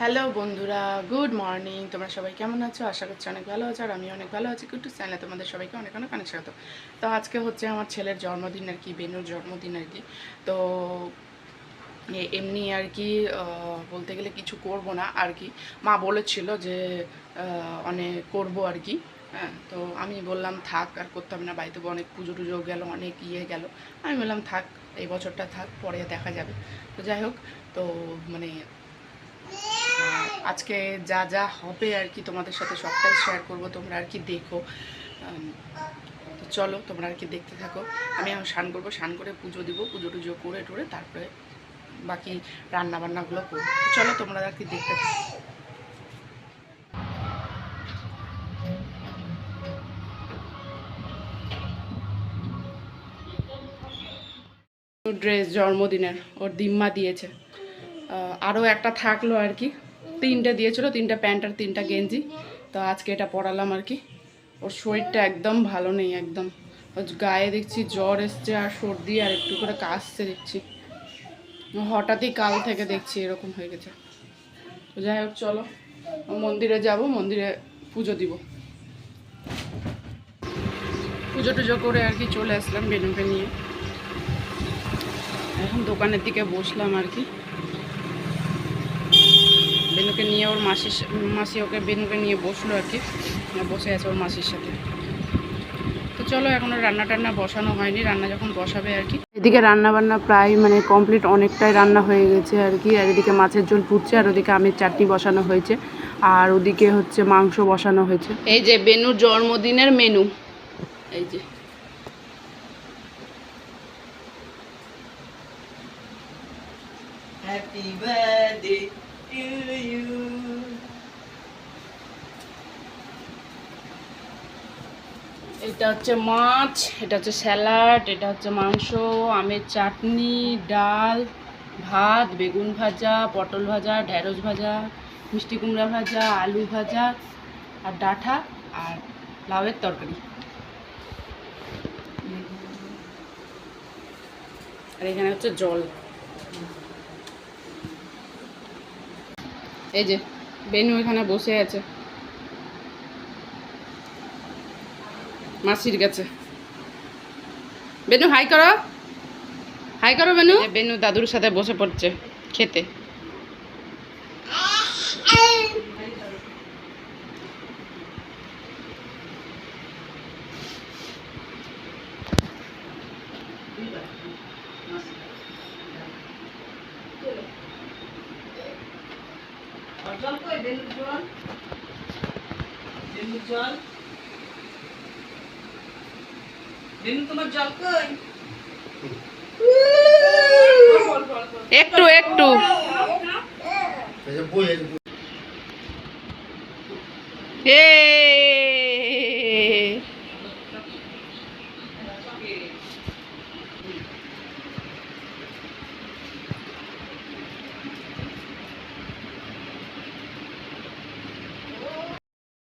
Hello বন্ধুরা, good morning. তোমরা সবাই কেমন আছো? আশা করছি অনেক ভালো আছো, আর আমি অনেক ভালো আছি। কুট্টু চ্যানেলে তোমাদের সবাইকে অনেক অনেক অনেক স্বাগত। তো আজকে হচ্ছে আমার ছেলের জন্মদিন আর কি, বেনুর জন্মদিন আর কি। তো এমনি আর কি বলতে গেলে কিছু করব না আর কি। মা বলেছিল যে অনেক করবো আর কি। হ্যাঁ, তো আমি বললাম থাক, আর করতাম না, বাড়িতে অনেক পুজো টুজো গেল, অনেক গেল। আমি বললাম থাক, এই বছরটা থাক, পরে দেখা যাবে। তো যাই হোক, তো মানে আজকে যা যা হবে আর কি তোমাদের সাথে সবটাই শেয়ার করব, তোমরা আর কি দেখো। তো চলো তোমরা আর কি দেখতে থাকো। আমি এখন স্নান করবো, স্নান করে পুজো দিব, পুজো টুজো করে টোরে তারপরে বাকি রান্না বান্নাগুলো করবো। চলো তোমরা আর কি দেখতে থাকো। ড্রেস জন্মদিনের ওর দিম্মা দিয়েছে, আরও একটা থাকলো আর কি। তিনটে দিয়েছিলো, তিনটা প্যান্ট আর তিনটা গেঞ্জি। তো আজকে এটা পরালাম আর কি। ওর শরীরটা একদম ভালো নেই, একদম ওর গায়ে দেখছি জ্বর এসছে আর সর্দি, আর একটু করে কাশছে দেখছি। হঠাৎই কাল থেকে দেখছি এরকম হয়ে গেছে। তো যাই হোক চলো মন্দিরে যাব, মন্দিরে পুজো দিব। পুজো টুজো করে আর কি চলে আসলাম বেনুকে নিয়ে। এখন দোকানের দিকে বসলাম আর কি। বেনুকে নিয়ে ওর মাসি ওকে বেনুকে নিয়ে বসলো আর কি, বসে আছে ওর মাসির সাথে। তো চলো, এখনো রান্না টান্না বসানো হয়নি, রান্না যখন বসাবে আর কি। এদিকে রান্না বান্না প্রায় মানে কমপ্লিট, অনেকটাই রান্না হয়ে গেছে আর কি। আর এদিকে মাছের ঝোল ফুটছে, আর ওদিকে আমের চাটনি বসানো হয়েছে, আর ওদিকে হচ্ছে মাংস বসানো হয়েছে। এই যে বেনুর জন্মদিনের মেনু, এই যে হ্যাপি বার্থডে টু ইউ। এটা হচ্ছে মাছ, এটা হচ্ছে স্যালাড, এটা হচ্ছে মাংস, আমের চাটনি, ডাল, ভাত, বেগুন ভাজা, পটল ভাজা, ঢেঁড়স ভাজা, মিষ্টি কুমড়া ভাজা, আলু ভাজা, আর ডাঁটা, আর লাউয়ের তরকারি। আর এখানে হচ্ছে জল। এই যে বেনু এখানে বসে আছে মাসির কাছে। বেনু হাই করো, হাই করো বেনু। বেনু দাদুর সাথে বসে পড়ছে খেতে। জল কই? বেনুর জল, বেনুর জল, বেনু তোমার জল কই? একটু একটু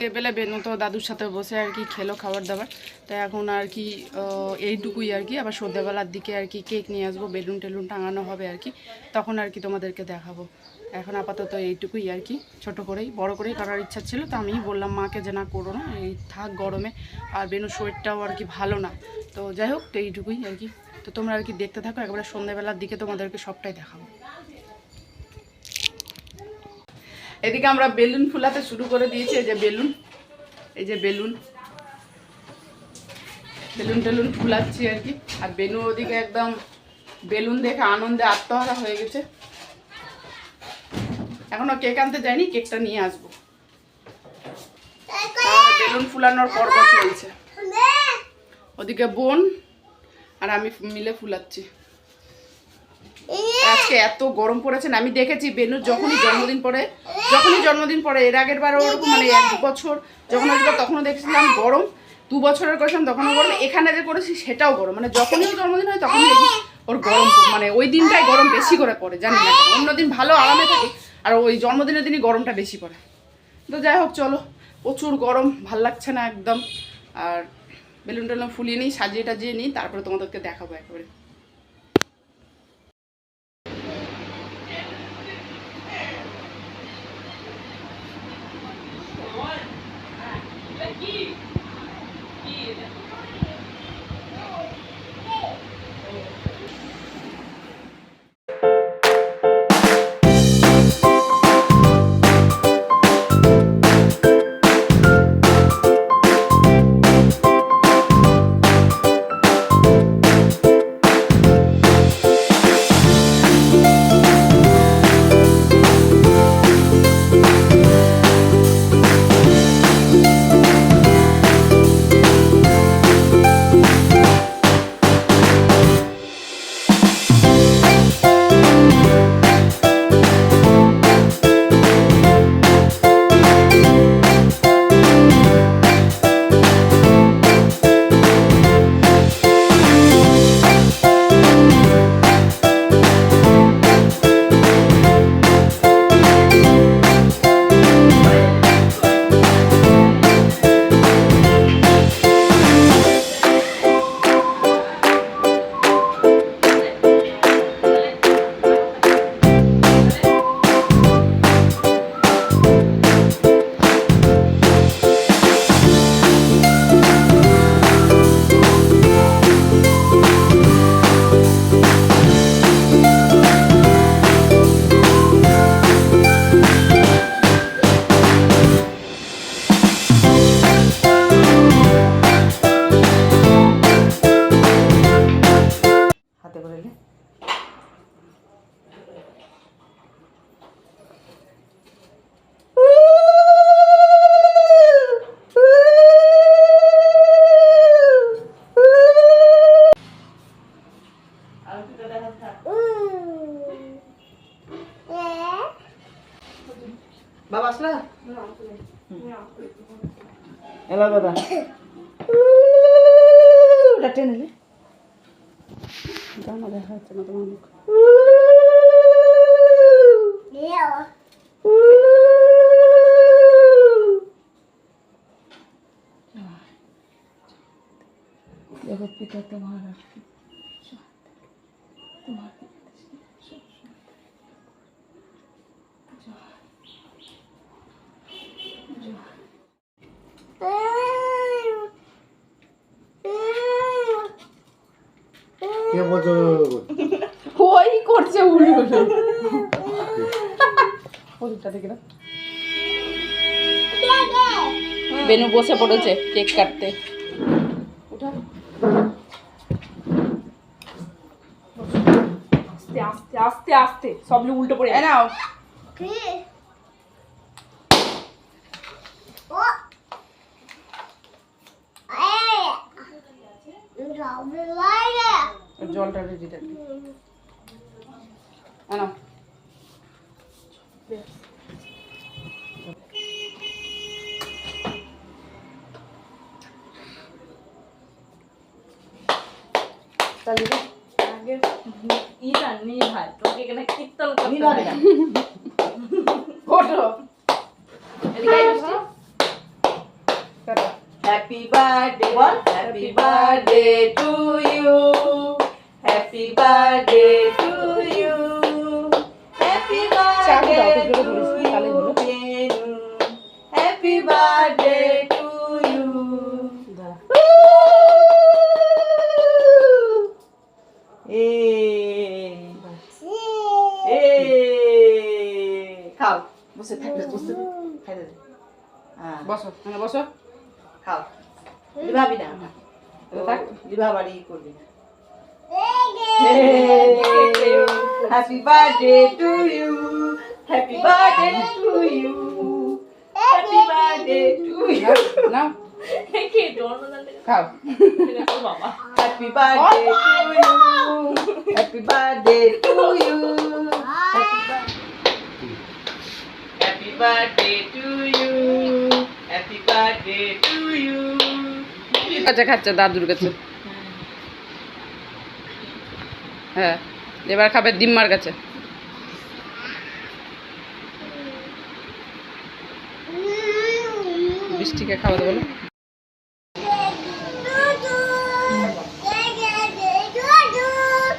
এ বেলা বেনু তো দাদুর সাথে বসে আর কি খেলো খাবার দাবার। তো এখন আর কি এইটুকুই আর কি। আবার সন্ধ্যেবেলার দিকে আর কি কেক নিয়ে আসবো, বেলুন টেলুন টাঙানো হবে আর কি, তখন আর কি তোমাদেরকে দেখাবো। এখন আপাতত এইটুকুই আর কি, ছোট করেই বড় করেই করার ইচ্ছা ছিল। তো আমি বললাম মাকে যে না করো না, এই থাক গরমে, আর বেনুর শরীরটাও আর কি ভালো না। তো যাই হোক, তো এইটুকুই আর কি। তো তোমরা আর কি দেখতে থাকো, একবারে সন্ধ্যেবেলার দিকে তোমাদেরকে সবটাই দেখাবো। এদিকে আমরা বেলুন ফুলাতে শুরু করে দিয়েছি। এই যে বেলুন, এই যে বেলুন, বেলুন টেলুন ফুলাচ্ছি আর কি। আর বেনু ওদিকে একদম বেলুন দেখে আনন্দে আত্মহারা হয়ে গেছে। এখনো কেক আনতে যায়নি, কেকটা নিয়ে আসবো। বেলুন ফুলানোর পর্ব চলছে। ওদিকে বোন আর আমি মিলে ফুলাচ্ছি। আজকে এত গরম পড়েছে না, আমি দেখেছি বেনুর যখনই জন্মদিন পড়ে, এর আগের বার ওরকম মানে 1 বছর যখন হয়েছিল তখনও দেখছিলাম গরম, 2 বছরের করেছিলাম তখনও গরম, এখানে যে করেছি সেটাও গরম। মানে যখনই জন্মদিন হয় তখনই দেখি ওর গরম, মানে ওই দিনটাই গরম বেশি করে পড়ে, জানি না কেন। অন্যদিন ভালো আরামে থাকে, আর ওই জন্মদিনের দিনই গরমটা বেশি পড়ে। তো যাই হোক চলো, প্রচুর গরম, ভাল লাগছে না একদম। আর বেলুন টেলুন ফুলিয়ে নিই, সাজিয়ে টাজিয়ে নিই, তারপরে তোমাদেরকে দেখাবো একেবারে। বাবা আসলা এলা দাদা ওটা টেনে নে জানা দেখা যাচ্ছে না তোমার মুখ। দেখো পিতা তোমার কে বলছো? ওই করছে উড়ে উড়ে ওদিকটা দেখে না। বেনু বসে পড়েছে কেক কাটতে। ওঠা আস্তে আস্তে আস্তে আস্তে সব লোক উল্টো পড়ে এ নাও। জলটা রেডি রাখি। এ নাও। তাহলে আগে ইটা নিয়ে ভাই তোকে এখানে কীর্তন করতে হবে না ওঠো। এদিকে আয় মিষ্টি। কাটো। Happy birthday happy birthday to you happy birthday to you happy চাবি দাও, বার্থডে তো টু জোরে ধরিস, তাহলেই হলো। You happy birthday to you এ এ খাও বসে থাকবে বসে খাইতে দে হ্যাঁ বসো, মানে বসো। খাও ভাবি না থাক। বাড়ি করবি না happy birthday to you happy birthday to you happy birthday to you নাও, কে জন্মদিন খাও। বাবা happy birthday to you happy birthday to you happy birthday to you happy birthday to you কাছে খাচ্ছে দাদুর কাছে। হ্যাঁ, এবার খাবে দিম্মার কাছে। বৃষ্টিকে খাওয়াতে বলো।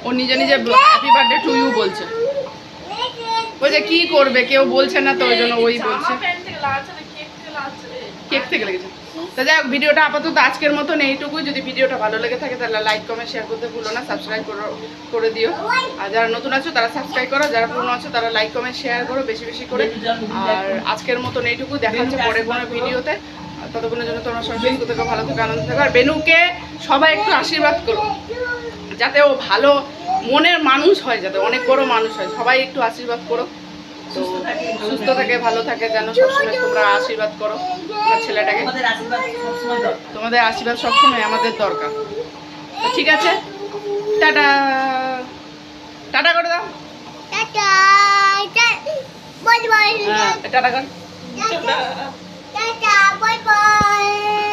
ও নিজে নিজে হ্যাপি বার্থডে টু ইউ বলছে। ওই যে কি করবে, কেউ বলছে না তো ওই জন্য ওই বলছে। কেক থেকে লেগেছে। তা যাই হোক, ভিডিওটা আপাতত আজকের মতন এইটুকুই। যদি ভিডিওটা ভালো লেগে থাকে তাহলে লাইক কমেন্ট শেয়ার করতে ভুলো না, সাবস্ক্রাইব করে দিও। আর যারা নতুন আছো তারা সাবস্ক্রাইব করো, যারা পুরনো আছো তারা লাইক কমেন্ট শেয়ার করো বেশি বেশি করে। আর আজকের মতন এইটুকু, দেখা হচ্ছে পরে কোনো ভিডিওতে। ততক্ষণের জন্য তোমরা সবাই সুস্থ থেকো, ভালো থেকো, আনন্দ থেকো। আর বেনুকে সবাই একটু আশীর্বাদ করো যাতে ও ভালো মনের মানুষ হয়, যাতে অনেক বড় মানুষ হয়। সবাই একটু আশীর্বাদ করো, তো সুস্থ থাকে, ভালো থাকে, যেন সবসময় তোমরা আশীর্বাদ করো আমার ছেলেটাকে। তোমাদের আশীর্বাদ সবসময় আমাদের দরকার। তো ঠিক আছে, টাটা। টাটা করে দাও। হ্যাঁ, টাটা কর। Bye bye.